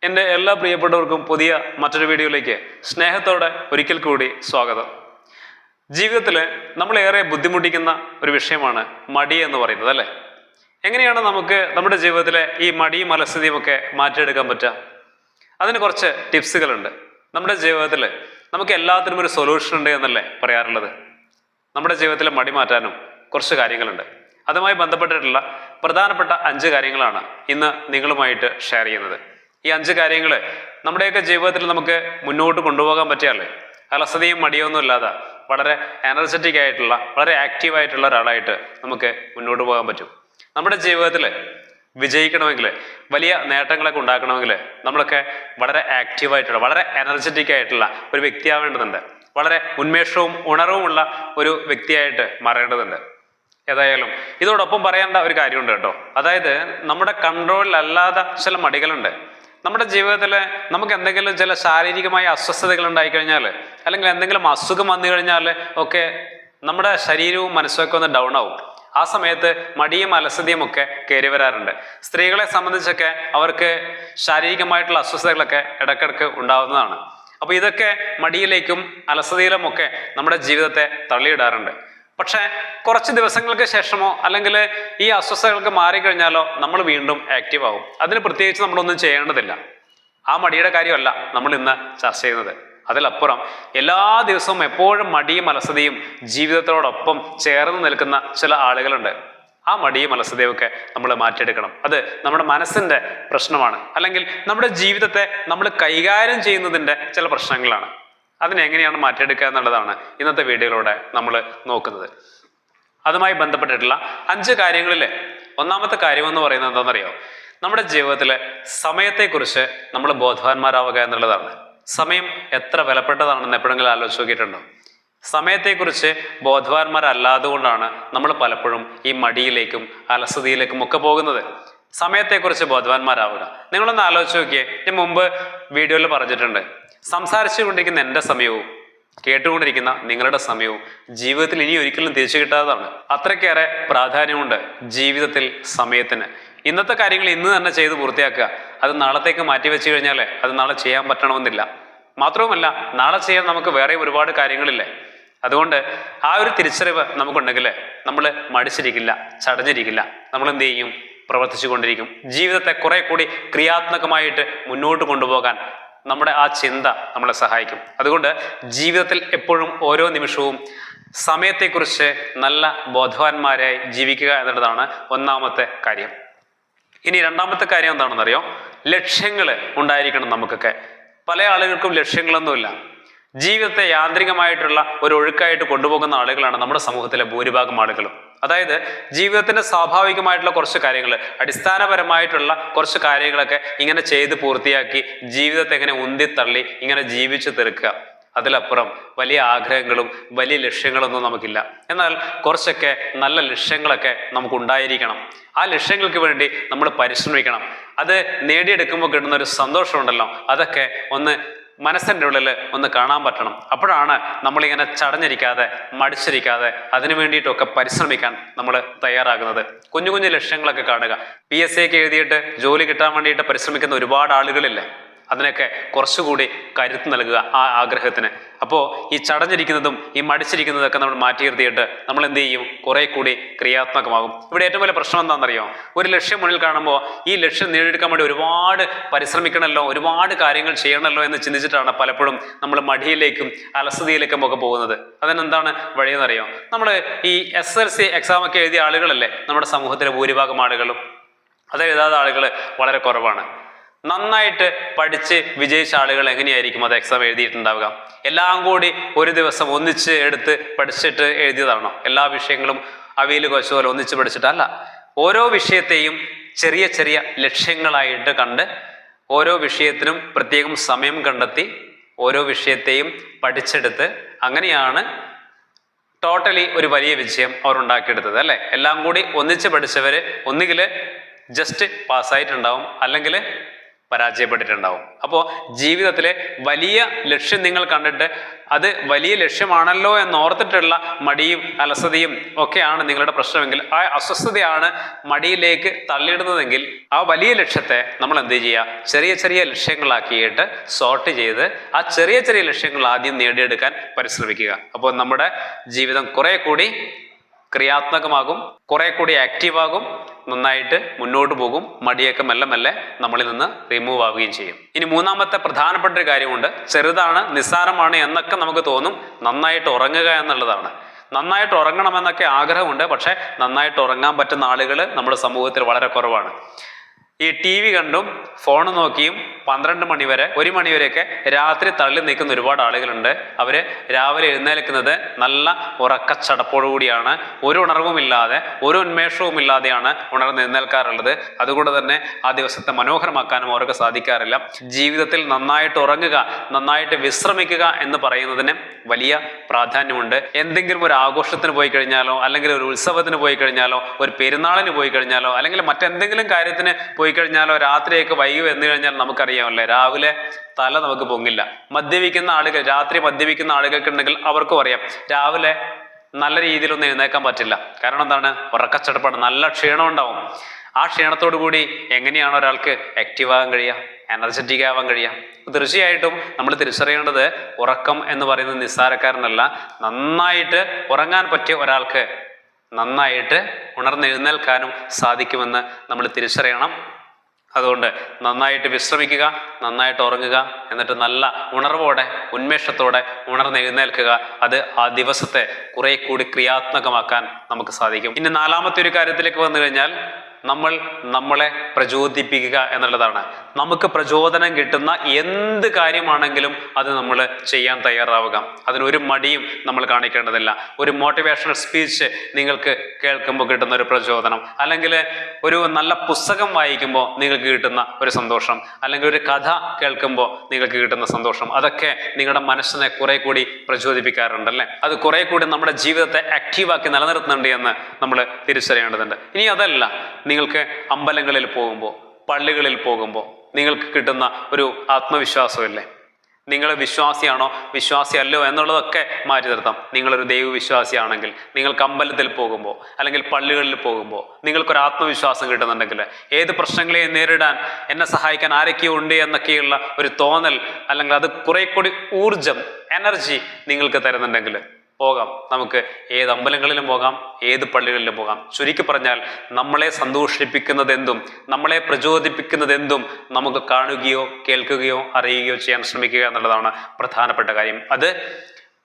എൻ്റെ എല്ലാ പ്രിയപ്പെട്ടവർക്കും പുതിയ മറ്റൊരു വീഡിയോയിലേക്ക് സ്നേഹത്തോടെ ഒരിക്കൽ കൂടി സ്വാഗതം. ജീവിതത്തിൽ നമ്മളേറെ ബുദ്ധിമുട്ടിക്കുന്ന ഒരു വിഷയമാണ് മടി എന്ന് പറയുന്നത്, അല്ലേ? എങ്ങനെയാണ് നമുക്ക് നമ്മുടെ ജീവിതത്തിലെ ഈ മടിയും അലസതയും ഒക്കെ മാറ്റിയെടുക്കാൻ പറ്റുക? അതിന് കുറച്ച് ടിപ്സുകളുണ്ട്. നമ്മുടെ ജീവിതത്തിൽ നമുക്ക് എല്ലാത്തിനും ഒരു സൊല്യൂഷൻ ഉണ്ട് എന്നല്ലേ പറയാറുള്ളത്. നമ്മുടെ ജീവിതത്തിലെ മടി മാറ്റാനും കുറച്ച് കാര്യങ്ങളുണ്ട്. അതുമായി ബന്ധപ്പെട്ടിട്ടുള്ള പ്രധാനപ്പെട്ട 5 കാര്യങ്ങളാണ് ഇന്ന് നിങ്ങളുമായിട്ട് ഷെയർ ചെയ്യുന്നത്. ഈ 5 കാര്യങ്ങൾ നമ്മുടെയൊക്കെ ജീവിതത്തിൽ നമുക്ക് മുന്നോട്ട് കൊണ്ടുപോകാൻ പറ്റിയാലേ അലസതയും മടിയൊന്നും ഇല്ലാതെ വളരെ എനർജറ്റിക് ആയിട്ടുള്ള, വളരെ ആക്റ്റീവ് ആയിട്ടുള്ള ഒരാളായിട്ട് നമുക്ക് മുന്നോട്ട് പോകാൻ പറ്റും. നമ്മുടെ ജീവിതത്തിൽ വിജയിക്കണമെങ്കിൽ, വലിയ നേട്ടങ്ങളൊക്കെ ഉണ്ടാക്കണമെങ്കിൽ നമ്മളൊക്കെ വളരെ ആക്റ്റീവായിട്ടുള്ള, വളരെ എനർജറ്റിക് ആയിട്ടുള്ള ഒരു വ്യക്തിയാവേണ്ടതുണ്ട്. വളരെ ഉന്മേഷവും ഉണർവുമുള്ള ഒരു വ്യക്തിയായിട്ട് മാറേണ്ടതുണ്ട്. ഏതായാലും ഇതോടൊപ്പം പറയേണ്ട ഒരു കാര്യമുണ്ട് കേട്ടോ. അതായത് നമ്മുടെ കൺട്രോളിലല്ലാത്ത ചില മടികളുണ്ട്. നമ്മുടെ ജീവിതത്തിൽ നമുക്ക് എന്തെങ്കിലും ചില ശാരീരികമായ അസ്വസ്ഥതകൾ ഉണ്ടായിക്കഴിഞ്ഞാൽ, അല്ലെങ്കിൽ എന്തെങ്കിലും അസുഖം വന്നു കഴിഞ്ഞാൽ ഒക്കെ നമ്മുടെ ശരീരവും മനസ്സൊക്കെ ഒന്ന് ഡൗൺ ആവും. ആ സമയത്ത് മടിയും അലസതയും ഒക്കെ കയറി വരാറുണ്ട്. സ്ത്രീകളെ സംബന്ധിച്ചൊക്കെ അവർക്ക് ശാരീരികമായിട്ടുള്ള അസ്വസ്ഥതകളൊക്കെ ഇടയ്ക്കിടയ്ക്ക് ഉണ്ടാവുന്നതാണ്. അപ്പോൾ ഇതൊക്കെ മടിയിലേക്കും അലസതയിലും ഒക്കെ നമ്മുടെ ജീവിതത്തെ തള്ളിയിടാറുണ്ട്. പക്ഷേ കുറച്ച് ദിവസങ്ങൾക്ക് ശേഷമോ അല്ലെങ്കിൽ ഈ അസ്വസ്ഥതകൾക്ക് മാറിക്കഴിഞ്ഞാലോ നമ്മൾ വീണ്ടും ആക്റ്റീവ് ആവും. അതിന് പ്രത്യേകിച്ച് നമ്മളൊന്നും ചെയ്യേണ്ടതില്ല. ആ മടിയുടെ കാര്യമല്ല നമ്മൾ ഇന്ന് ചർച്ച ചെയ്യുന്നത്. അതിലപ്പുറം എല്ലാ ദിവസവും എപ്പോഴും മടിയും അലസതയും ജീവിതത്തോടൊപ്പം ചേർന്ന് നിൽക്കുന്ന ചില ആളുകളുണ്ട്. ആ മടിയും അലസതയും ഒക്കെ നമ്മൾ മാറ്റിയെടുക്കണം. അത് നമ്മുടെ മനസ്സിൻ്റെ പ്രശ്നമാണ്, അല്ലെങ്കിൽ നമ്മുടെ ജീവിതത്തെ നമ്മൾ കൈകാര്യം ചെയ്യുന്നതിൻ്റെ ചില പ്രശ്നങ്ങളാണ്. അതിനെങ്ങനെയാണ് മാറ്റിയെടുക്കുക എന്നുള്ളതാണ് ഇന്നത്തെ വീഡിയോയിലൂടെ നമ്മൾ നോക്കുന്നത്. അതുമായി ബന്ധപ്പെട്ടിട്ടുള്ള 5 കാര്യങ്ങളിൽ ഒന്നാമത്തെ കാര്യം എന്ന് പറയുന്നത് എന്താണെന്നറിയോ? നമ്മുടെ ജീവിതത്തിലെ സമയത്തെക്കുറിച്ച് നമ്മൾ ബോധവാന്മാരാവുക എന്നുള്ളതാണ്. സമയം എത്ര വിലപ്പെട്ടതാണെന്ന് എപ്പോഴെങ്കിലും ആലോചിച്ച് നോക്കിയിട്ടുണ്ടോ? സമയത്തെക്കുറിച്ച് ബോധവാന്മാരല്ലാതെ കൊണ്ടാണ് നമ്മൾ പലപ്പോഴും ഈ മടിയിലേക്കും അലസതയിലേക്കും ഒക്കെ പോകുന്നത്. സമയത്തെക്കുറിച്ച് ബോധവാന്മാരാവുക. നിങ്ങളൊന്ന് ആലോചിച്ച് നോക്കിയേ. ഞാൻ മുമ്പ് വീഡിയോയിൽ പറഞ്ഞിട്ടുണ്ട്, സംസാരിച്ചു കൊണ്ടിരിക്കുന്ന എൻ്റെ സമയവും കേട്ടുകൊണ്ടിരിക്കുന്ന നിങ്ങളുടെ സമയവും ജീവിതത്തിൽ ഇനി ഒരിക്കലും തിരിച്ചു കിട്ടാത്തതാണ്. അത്രയ്ക്കേറെ പ്രാധാന്യമുണ്ട് ജീവിതത്തിൽ സമയത്തിന്. ഇന്നത്തെ കാര്യങ്ങൾ ഇന്ന് തന്നെ ചെയ്ത് പൂർത്തിയാക്കുക. അത് നാളത്തേക്ക് മാറ്റി വെച്ച് കഴിഞ്ഞാൽ അത് നാളെ ചെയ്യാൻ പറ്റണമെന്നില്ല. മാത്രവുമല്ല, നാളെ ചെയ്യാൻ നമുക്ക് വേറെ ഒരുപാട് കാര്യങ്ങളില്ലേ. അതുകൊണ്ട് ആ ഒരു തിരിച്ചറിവ് നമുക്കുണ്ടെങ്കിൽ നമ്മൾ മടിച്ചിരിക്കില്ല, ചടഞ്ഞിരിക്കില്ല. നമ്മൾ എന്ത് ചെയ്യും? പ്രവർത്തിച്ചു കൊണ്ടിരിക്കും. ജീവിതത്തെ കുറെ കൂടി ക്രിയാത്മകമായിട്ട് മുന്നോട്ട് കൊണ്ടുപോകാൻ നമ്മുടെ ആ ചിന്ത നമ്മളെ സഹായിക്കും. അതുകൊണ്ട് ജീവിതത്തിൽ എപ്പോഴും ഓരോ നിമിഷവും സമയത്തെക്കുറിച്ച് നല്ല ബോധവാന്മാരായി ജീവിക്കുക എന്നുള്ളതാണ് ഒന്നാമത്തെ കാര്യം. ഇനി രണ്ടാമത്തെ കാര്യം എന്താണെന്നറിയോ? ലക്ഷ്യങ്ങൾ ഉണ്ടായിരിക്കണം നമുക്കൊക്കെ. പല ആളുകൾക്കും ലക്ഷ്യങ്ങളൊന്നുമില്ല. ജീവിതത്തെ യാന്ത്രികമായിട്ടുള്ള ഒരു ഒഴുക്കായിട്ട് കൊണ്ടുപോകുന്ന ആളുകളാണ് നമ്മുടെ സമൂഹത്തിലെ ഭൂരിഭാഗം ആളുകളും. അതായത് ജീവിതത്തിന്റെ സ്വാഭാവികമായിട്ടുള്ള കുറച്ച് കാര്യങ്ങൾ, അടിസ്ഥാനപരമായിട്ടുള്ള കുറച്ച് കാര്യങ്ങളൊക്കെ ഇങ്ങനെ ചെയ്ത് പൂർത്തിയാക്കി ജീവിതത്തെ എങ്ങനെ ഉന്തിത്തള്ളി ഇങ്ങനെ ജീവിച്ചു തീർക്കുക. അതിലപ്പുറം വലിയ ആഗ്രഹങ്ങളും വലിയ ലക്ഷ്യങ്ങളൊന്നും നമുക്കില്ല. എന്നാൽ കുറച്ചൊക്കെ നല്ല ലക്ഷ്യങ്ങളൊക്കെ നമുക്കുണ്ടായിരിക്കണം. ആ ലക്ഷ്യങ്ങൾക്ക് വേണ്ടി നമ്മൾ പരിശ്രമിക്കണം. അത് നേടിയെടുക്കുമ്പോൾ കിട്ടുന്ന ഒരു സന്തോഷമുണ്ടല്ലോ, അതൊക്കെ ഒന്ന് മനസ്സിൻ്റെ ഉള്ളിൽ ഒന്ന് കാണാൻ പറ്റണം. അപ്പോഴാണ് നമ്മളിങ്ങനെ ചടഞ്ഞിരിക്കാതെ, മടിച്ചിരിക്കാതെ അതിനു വേണ്ടിയിട്ടൊക്കെ പരിശ്രമിക്കാൻ നമ്മൾ തയ്യാറാകുന്നത്. കുഞ്ഞു കുഞ്ഞു ലക്ഷ്യങ്ങളൊക്കെ കാണുക. PSC ഒക്കെ എഴുതിയിട്ട് ജോലി കിട്ടാൻ വേണ്ടിയിട്ട് പരിശ്രമിക്കുന്ന ഒരുപാട് ആളുകളില്ലേ. അതിനൊക്കെ കുറച്ചുകൂടി കരുത്ത് നൽകുക ആ ആഗ്രഹത്തിന്. അപ്പോൾ ഈ ചടഞ്ഞിരിക്കുന്നതും ഈ മടിച്ചിരിക്കുന്നതൊക്കെ നമ്മൾ മാറ്റി നിർത്തിയിട്ട് നമ്മൾ എന്ത് ചെയ്യും? കുറെ കൂടി ക്രിയാത്മകമാകും. ഇവിടെ ഏറ്റവും വലിയ പ്രശ്നം എന്താണെന്നറിയോ? ഒരു ലക്ഷ്യം മുന്നിൽ കാണുമ്പോൾ ഈ ലക്ഷ്യം നേടിയെടുക്കാൻ വേണ്ടി ഒരുപാട് പരിശ്രമിക്കണമല്ലോ, ഒരുപാട് കാര്യങ്ങൾ ചെയ്യണമല്ലോ എന്ന് ചിന്തിച്ചിട്ടാണ് പലപ്പോഴും നമ്മൾ മടിയിലേക്കും അലസതയിലേക്കും ഒക്കെ പോകുന്നത്. അതിനെന്താണ് വഴിയെന്നറിയോ? നമ്മൾ ഈ SSLC എക്സാം ഒക്കെ എഴുതിയ ആളുകളല്ലേ നമ്മുടെ സമൂഹത്തിലെ ഭൂരിഭാഗം ആളുകളും. അത് എഴുതാത്ത ആളുകൾ വളരെ കുറവാണ്. നന്നായിട്ട് പഠിച്ച് വിജയിച്ച ആളുകൾ എങ്ങനെയായിരിക്കും അത് എക്സാം എഴുതിയിട്ടുണ്ടാവുക? എല്ലാം കൂടി ഒരു ദിവസം ഒന്നിച്ച് എടുത്ത് പഠിച്ചിട്ട് എഴുതിയതാണോ? എല്ലാ വിഷയങ്ങളും അവയിൽ കൊച്ചു പോലെ ഒന്നിച്ച് പഠിച്ചിട്ടല്ല. ഓരോ വിഷയത്തെയും ചെറിയ ചെറിയ ലക്ഷ്യങ്ങളായിട്ട് കണ്ട് ഓരോ വിഷയത്തിനും പ്രത്യേകം സമയം കണ്ടെത്തി ഓരോ വിഷയത്തെയും പഠിച്ചെടുത്ത് അങ്ങനെയാണ് ടോട്ടലി ഒരു വലിയ വിജയം അവർ ഉണ്ടാക്കിയെടുത്തത്, അല്ലേ? എല്ലാം കൂടി ഒന്നിച്ച് പഠിച്ചവർ ഒന്നുകിൽ ജസ്റ്റ് പാസ്സായിട്ടുണ്ടാവും, അല്ലെങ്കിൽ പരാജയപ്പെട്ടിട്ടുണ്ടാവും. അപ്പോൾ ജീവിതത്തിലെ വലിയ ലക്ഷ്യം നിങ്ങൾ കണ്ടിട്ട് അത് വലിയ ലക്ഷ്യമാണല്ലോ എന്നോർത്തിട്ടുള്ള മടിയും അലസതയും ഒക്കെയാണ് നിങ്ങളുടെ പ്രശ്നമെങ്കിൽ, ആ അസ്വസ്ഥതയാണ് മടിയിലേക്ക് തള്ളിയിടുന്നതെങ്കിൽ, ആ വലിയ ലക്ഷ്യത്തെ നമ്മൾ എന്ത് ചെയ്യുക? ചെറിയ ചെറിയ ലക്ഷ്യങ്ങളാക്കിയിട്ട് സോർട്ട് ചെയ്ത് ആ ചെറിയ ചെറിയ ലക്ഷ്യങ്ങൾ ആദ്യം നേടിയെടുക്കാൻ പരിശ്രമിക്കുക. അപ്പോൾ നമ്മുടെ ജീവിതം കുറെ കൂടി ക്രിയാത്മകമാകും, കുറെ കൂടി ആക്റ്റീവാകും, നന്നായിട്ട് മുന്നോട്ട് പോകും. മടിയൊക്കെ മെല്ലെ മെല്ലെ നമ്മളിൽ നിന്ന് റിമൂവ് ആവുകയും ചെയ്യും. ഇനി മൂന്നാമത്തെ പ്രധാനപ്പെട്ട ഒരു കാര്യമുണ്ട്. ചെറുതാണ്, നിസ്സാരമാണ് എന്നൊക്കെ നമുക്ക് തോന്നും. നന്നായിട്ട് ഉറങ്ങുക എന്നുള്ളതാണ്. നന്നായിട്ട് ഉറങ്ങണമെന്നൊക്കെ ആഗ്രഹമുണ്ട്, പക്ഷെ നന്നായിട്ട് ഉറങ്ങാൻ പറ്റുന്ന ആളുകൾ നമ്മുടെ സമൂഹത്തിൽ വളരെ കുറവാണ്. ഈ ടി വി കണ്ടും ഫോൺ നോക്കിയും 12 മണി വരെ 1 മണി വരെയൊക്കെ രാത്രി തള്ളി നിൽക്കുന്ന ഒരുപാട് ആളുകളുണ്ട്. അവർ രാവിലെ എഴുന്നേൽക്കുന്നത് നല്ല ഉറക്കച്ചടപ്പോടുകൂടിയാണ്. ഒരു ഉണർവുമില്ലാതെ, ഒരു ഉന്മേഷവും ഇല്ലാതെയാണ് ഉണർന്ന് എഴുന്നേൽക്കാറുള്ളത്. അതുകൊണ്ട് തന്നെ ആ ദിവസത്തെ മനോഹരമാക്കാനും അവർക്ക് സാധിക്കാറില്ല. ജീവിതത്തിൽ നന്നായിട്ട് ഉറങ്ങുക, നന്നായിട്ട് വിശ്രമിക്കുക എന്ന് പറയുന്നതിന് വലിയ പ്രാധാന്യമുണ്ട്. എന്തെങ്കിലും ഒരു ആഘോഷത്തിന് പോയി കഴിഞ്ഞാലോ, അല്ലെങ്കിൽ ഒരു ഉത്സവത്തിന് പോയി കഴിഞ്ഞാലോ, ഒരു പെരുന്നാളിന് പോയി കഴിഞ്ഞാലോ, അല്ലെങ്കിൽ മറ്റെന്തെങ്കിലും കാര്യത്തിന് പോയി കഴിഞ്ഞാലോ, രാത്രിയൊക്കെ വൈകി വന്നു കഴിഞ്ഞാൽ നമുക്കറിയാമല്ലേ, രാവിലെ തല നമുക്ക് പൊങ്ങില്ല. മദ്യപിക്കുന്ന ആളുകൾ, രാത്രി മദ്യപിക്കുന്ന ആളുകൾക്കുണ്ടെങ്കിൽ അവർക്കും അറിയാം രാവിലെ നല്ല രീതിയിലൊന്നും എഴുന്നേക്കാൻ പറ്റില്ല. കാരണം എന്താണ്? ഉറക്കച്ചടപ്പാണ്, നല്ല ക്ഷീണം ഉണ്ടാവും. ആ ക്ഷീണത്തോടു കൂടി എങ്ങനെയാണ് ഒരാൾക്ക് ആക്റ്റീവ് ആകാൻ കഴിയുക, എനർജറ്റിക് ആവാൻ കഴിയുക? തീർച്ചയായിട്ടും നമ്മൾ തിരിച്ചറിയേണ്ടത് ഉറക്കം എന്ന് പറയുന്നത് നിസ്സാരക്കാരനല്ല. നന്നായിട്ട് ഉറങ്ങാൻ പറ്റിയ ഒരാൾക്ക് നന്നായിട്ട് ഉണർന്നെഴുന്നേൽക്കാനും സാധിക്കുമെന്ന് നമ്മൾ തിരിച്ചറിയണം. അതുകൊണ്ട് നന്നായിട്ട് വിശ്രമിക്കുക, നന്നായിട്ട് ഉറങ്ങുക, എന്നിട്ട് നല്ല ഉണർവോടെ, ഉന്മേഷത്തോടെ ഉണർന്നെഴുന്നേൽക്കുക. അത് ആ ദിവസത്തെ കുറെ കൂടി ക്രിയാത്മകമാക്കാൻ നമുക്ക് സാധിക്കും. ഇനി നാലാമത്തെ ഒരു കാര്യത്തിലേക്ക് വന്നു കഴിഞ്ഞാൽ, നമ്മൾ നമ്മളെ പ്രചോദിപ്പിക്കുക എന്നുള്ളതാണ്. നമുക്ക് പ്രചോദനം കിട്ടുന്ന എന്ത് കാര്യമാണെങ്കിലും അത് നമ്മൾ ചെയ്യാൻ തയ്യാറാവുക. അതിനൊരു മടിയും നമ്മൾ കാണിക്കേണ്ടതില്ല. ഒരു മോട്ടിവേഷണൽ സ്പീച്ച് നിങ്ങൾക്ക് കേൾക്കുമ്പോൾ കിട്ടുന്ന ഒരു പ്രചോദനം, അല്ലെങ്കിൽ ഒരു നല്ല പുസ്തകം വായിക്കുമ്പോൾ നിങ്ങൾക്ക് കിട്ടുന്ന ഒരു സന്തോഷം, അല്ലെങ്കിൽ ഒരു കഥ കേൾക്കുമ്പോൾ നിങ്ങൾക്ക് കിട്ടുന്ന സന്തോഷം, അതൊക്കെ നിങ്ങളുടെ മനസ്സിനെ കുറെ കൂടി പ്രചോദിപ്പിക്കാറുണ്ടല്ലേ. അത് കുറെ കൂടി നമ്മുടെ ജീവിതത്തെ ആക്റ്റീവാക്കി നിലനിർത്തുന്നുണ്ട് എന്ന് നമ്മൾ തിരിച്ചറിയേണ്ടതുണ്ട്. ഇനി അതല്ല, നിങ്ങൾക്ക് അമ്പലങ്ങളിൽ പോകുമ്പോൾ, പള്ളികളിൽ പോകുമ്പോൾ നിങ്ങൾക്ക് കിട്ടുന്ന ഒരു ആത്മവിശ്വാസമല്ലേ. നിങ്ങൾ വിശ്വാസിയാണോ വിശ്വാസിയല്ലോ എന്നുള്ളതൊക്കെ മാറ്റി നിർത്താം. നിങ്ങളൊരു ദൈവവിശ്വാസിയാണെങ്കിൽ നിങ്ങൾക്ക് അമ്പലത്തിൽ പോകുമ്പോൾ അല്ലെങ്കിൽ പള്ളികളിൽ പോകുമ്പോൾ നിങ്ങൾക്കൊരു ആത്മവിശ്വാസം കിട്ടുന്നുണ്ടെങ്കിൽ, ഏത് പ്രശ്നങ്ങളെയും നേരിടാൻ എന്നെ സഹായിക്കാൻ ആരൊക്കെയോ ഉണ്ട് എന്നൊക്കെയുള്ള ഒരു തോന്നൽ, അല്ലെങ്കിൽ അത് കുറെ കൂടി ഊർജം, എനർജി നിങ്ങൾക്ക് തരുന്നുണ്ടെങ്കിൽ പോകാം. നമുക്ക് ഏത് അമ്പലങ്ങളിലും പോകാം, ഏത് പള്ളികളിലും പോകാം. ചുരുക്കി പറഞ്ഞാൽ, നമ്മളെ സന്തോഷിപ്പിക്കുന്നതെന്തും, നമ്മളെ പ്രചോദിപ്പിക്കുന്നതെന്തും നമുക്ക് കാണുകയോ കേൾക്കുകയോ അറിയുകയോ ചെയ്യാൻ ശ്രമിക്കുക എന്നുള്ളതാണ് പ്രധാനപ്പെട്ട കാര്യം. അത്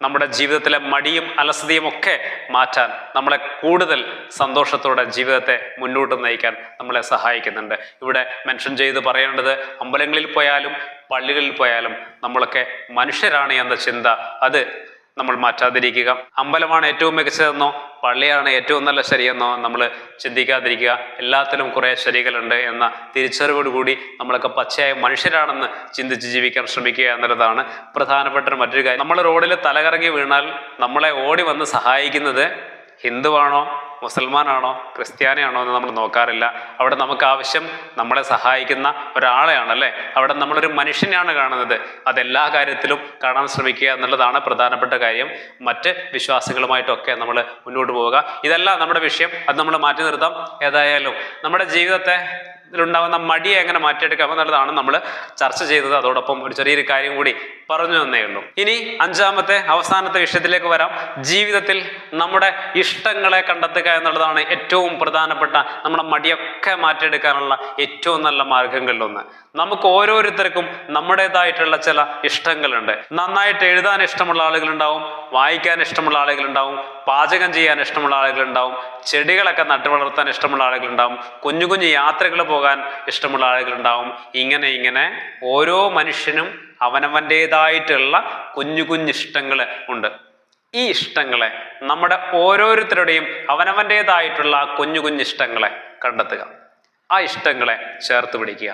നമ്മുടെ ജീവിതത്തിലെ മടിയും അലസതയും ഒക്കെ മാറ്റാൻ, നമ്മളെ കൂടുതൽ സന്തോഷത്തോടെ ജീവിതത്തെ മുന്നോട്ട് നയിക്കാൻ നമ്മളെ സഹായിക്കുന്നുണ്ട്. ഇവിടെ മെൻഷൻ ചെയ്ത് പറയേണ്ടത്, അമ്പലങ്ങളിൽ പോയാലും പള്ളികളിൽ പോയാലും നമ്മളൊക്കെ മനുഷ്യരാണ് എന്ന ചിന്ത അത് നമ്മൾ മാറ്റാതിരിക്കുക. അമ്പലമാണ് ഏറ്റവും മികച്ചതെന്നോ പള്ളിയാണ് ഏറ്റവും നല്ല ശരിയെന്നോ നമ്മൾ ചിന്തിക്കാതിരിക്കുക. എല്ലാത്തിലും കുറേ ശരികളുണ്ട് എന്ന തിരിച്ചറിവോടുകൂടി നമ്മളൊക്കെ പച്ചയായ മനുഷ്യരാണെന്ന് ചിന്തിച്ച് ജീവിക്കാൻ ശ്രമിക്കുക എന്നുള്ളതാണ് പ്രധാനപ്പെട്ട മറ്റൊരു കാര്യം. നമ്മൾ റോഡിൽ തലകറങ്ങി വീണാൽ നമ്മളെ ഓടി വന്ന് സഹായിക്കുന്നത് ഹിന്ദുവാണോ മുസൽമാനാണോ ക്രിസ്ത്യാനിയാണോ എന്ന് നമ്മൾ നോക്കാറില്ല. അവിടെ നമുക്ക് ആവശ്യം നമ്മളെ സഹായിക്കുന്ന ഒരാളെയാണല്ലേ. അവിടെ നമ്മളൊരു മനുഷ്യനെയാണ് കാണുന്നത്. അതെല്ലാ കാര്യത്തിലും കാണാൻ ശ്രമിക്കുക എന്നുള്ളതാണ് പ്രധാനപ്പെട്ട കാര്യം. മറ്റ് വിശ്വാസികളുമായിട്ടൊക്കെ നമ്മൾ മുന്നോട്ട് പോവുക. ഇതല്ല നമ്മുടെ വിഷയം, അത് നമ്മൾ മാറ്റി നിർത്താം. ഏതായാലും നമ്മുടെ ജീവിതത്തെ ിലുണ്ടാകുന്ന മടിയെ എങ്ങനെ മാറ്റിയെടുക്കാം എന്നുള്ളതാണ് നമ്മൾ ചർച്ച ചെയ്തത്. അതോടൊപ്പം ഒരു ചെറിയൊരു കാര്യം കൂടി പറഞ്ഞു തന്നേ ഉള്ളൂ. ഇനി അഞ്ചാമത്തെ അവസാനത്തെ വിഷയത്തിലേക്ക് വരാം. ജീവിതത്തിൽ നമ്മുടെ ഇഷ്ടങ്ങളെ കണ്ടെത്തുക എന്നുള്ളതാണ് ഏറ്റവും പ്രധാനപ്പെട്ട, നമ്മുടെ മടിയൊക്കെ മാറ്റിയെടുക്കാനുള്ള ഏറ്റവും നല്ല മാർഗങ്ങളിലൊന്ന്. നമുക്ക് ഓരോരുത്തർക്കും നമ്മുടേതായിട്ടുള്ള ചില ഇഷ്ടങ്ങളുണ്ട്. നന്നായിട്ട് എഴുതാൻ ഇഷ്ടമുള്ള ആളുകളുണ്ടാവും, വായിക്കാൻ ഇഷ്ടമുള്ള ആളുകളുണ്ടാവും, പാചകം ചെയ്യാൻ ഇഷ്ടമുള്ള ആളുകളുണ്ടാവും, ചെടികളൊക്കെ നട്ടു വളർത്താൻ ഇഷ്ടമുള്ള ആളുകളുണ്ടാവും, കുഞ്ഞു കുഞ്ഞു യാത്രകൾ പോകാൻ ഇഷ്ടമുള്ള ആളുകളുണ്ടാവും. ഇങ്ങനെ ഓരോ മനുഷ്യനും അവനവൻ്റേതായിട്ടുള്ള കുഞ്ഞു കുഞ്ഞിഷ്ടങ്ങൾ ഉണ്ട്. ഈ ഇഷ്ടങ്ങളെ, നമ്മുടെ ഓരോരുത്തരുടെയും അവനവൻ്റേതായിട്ടുള്ള കുഞ്ഞു കുഞ്ഞിഷ്ടങ്ങളെ കണ്ടെത്തുക. ആ ഇഷ്ടങ്ങളെ ചേർത്ത് പിടിക്കുക.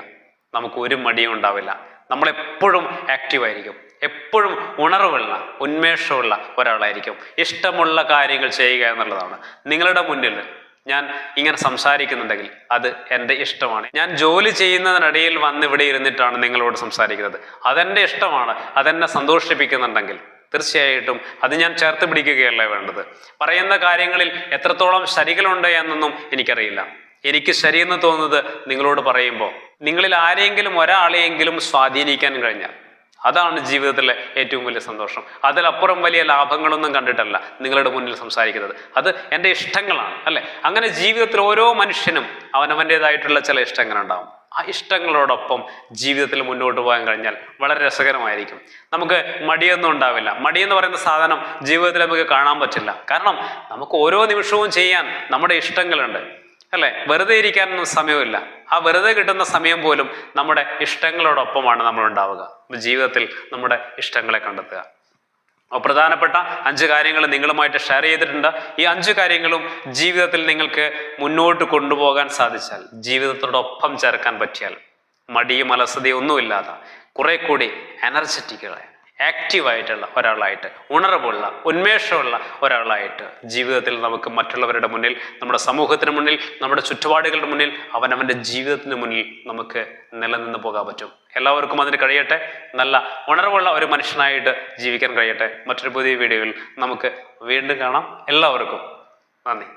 നമുക്ക് ഒരു മടിയും ഉണ്ടാവില്ല. നമ്മളെപ്പോഴും ആക്റ്റീവായിരിക്കും, എപ്പോഴും ഉണർവുള്ള ഉന്മേഷമുള്ള ഒരാളായിരിക്കും. ഇഷ്ടമുള്ള കാര്യങ്ങൾ ചെയ്യുക എന്നുള്ളതാണ്. നിങ്ങളുടെ മുന്നിൽ ഞാൻ ഇങ്ങനെ സംസാരിക്കുന്നുണ്ടെങ്കിൽ അത് എൻ്റെ ഇഷ്ടമാണ്. ഞാൻ ജോലി ചെയ്യുന്നതിനിടയിൽ വന്ന് ഇവിടെ ഇരുന്നിട്ടാണ് നിങ്ങളോട് സംസാരിക്കുന്നത്, അതെൻ്റെ ഇഷ്ടമാണ്, അതെന്നെ സന്തോഷിപ്പിക്കുന്നുണ്ടെങ്കിൽ തീർച്ചയായിട്ടും അത് ഞാൻ ചേർത്ത് പിടിക്കുകയല്ല വേണ്ടത്. പറയുന്ന കാര്യങ്ങളിൽ എത്രത്തോളം ശരികളുണ്ട് എന്നൊന്നും എനിക്കറിയില്ല. എനിക്ക് ശരിയെന്ന് തോന്നുന്നത് നിങ്ങളോട് പറയുമ്പോൾ നിങ്ങളിൽ ആരെങ്കിലും ഒരാളെയെങ്കിലും സ്വാധീനിക്കാൻ കഴിഞ്ഞാൽ അതാണ് ജീവിതത്തിലെ ഏറ്റവും വലിയ സന്തോഷം. അതിലപ്പുറം വലിയ ലാഭങ്ങളൊന്നും കണ്ടിട്ടല്ല നിങ്ങളുടെ മുന്നിൽ സംസാരിക്കുന്നത്. അത് എൻ്റെ ഇഷ്ടങ്ങളാണ്, അല്ലെ? അങ്ങനെ ജീവിതത്തിൽ ഓരോ മനുഷ്യനും അവനവൻ്റെതായിട്ടുള്ള ചില ഇഷ്ടങ്ങളുണ്ടാവും. ആ ഇഷ്ടങ്ങളോടൊപ്പം ജീവിതത്തിൽ മുന്നോട്ട് പോകാൻ കഴിഞ്ഞാൽ വളരെ രസകരമായിരിക്കും. നമുക്ക് മടിയൊന്നും ഉണ്ടാവില്ല. മടിയെന്ന് പറയുന്ന സാധനം ജീവിതത്തിൽ നമുക്ക് കാണാൻ പറ്റില്ല. കാരണം നമുക്ക് ഓരോ നിമിഷവും ചെയ്യാൻ നമ്മുടെ ഇഷ്ടങ്ങളുണ്ട്, അല്ലെ? വെറുതെ ഇരിക്കാനൊന്നും സമയമില്ല. ആ വെറുതെ കിട്ടുന്ന സമയം പോലും നമ്മുടെ ഇഷ്ടങ്ങളോടൊപ്പമാണ് നമ്മൾ ഉണ്ടാവുക. ജീവിതത്തിൽ നമ്മുടെ ഇഷ്ടങ്ങളെ കണ്ടെത്തുക. പ്രധാനപ്പെട്ട 5 കാര്യങ്ങൾ നിങ്ങളുമായിട്ട് ഷെയർ ചെയ്തിട്ടുണ്ട്. ഈ 5 കാര്യങ്ങളും ജീവിതത്തിൽ നിങ്ങൾക്ക് മുന്നോട്ട് കൊണ്ടുപോകാൻ സാധിച്ചാൽ, ജീവിതത്തോടൊപ്പം ചേർക്കാൻ പറ്റിയാൽ, മടിയും അലസതയും ഒന്നുമില്ലാതെ കുറെ കൂടി എനർജറ്റിക്കായ ആക്റ്റീവായിട്ടുള്ള ഒരാളായിട്ട്, ഉണർവുള്ള ഉന്മേഷമുള്ള ഒരാളായിട്ട് ജീവിതത്തിൽ നമുക്ക് മറ്റുള്ളവരുടെ മുന്നിൽ, നമ്മുടെ സമൂഹത്തിന് മുന്നിൽ, നമ്മുടെ ചുറ്റുപാടുകളുടെ മുന്നിൽ, അവനവൻ്റെ ജീവിതത്തിന് മുന്നിൽ നമുക്ക് നിലനിന്ന് പോകാൻ പറ്റും. എല്ലാവർക്കും അതിന് കഴിയട്ടെ. നല്ല ഉണർവുള്ള ഒരു മനുഷ്യനായിട്ട് ജീവിക്കാൻ കഴിയട്ടെ. മറ്റൊരു പുതിയ വീഡിയോയിൽ നമുക്ക് വീണ്ടും കാണാം. എല്ലാവർക്കും നന്ദി.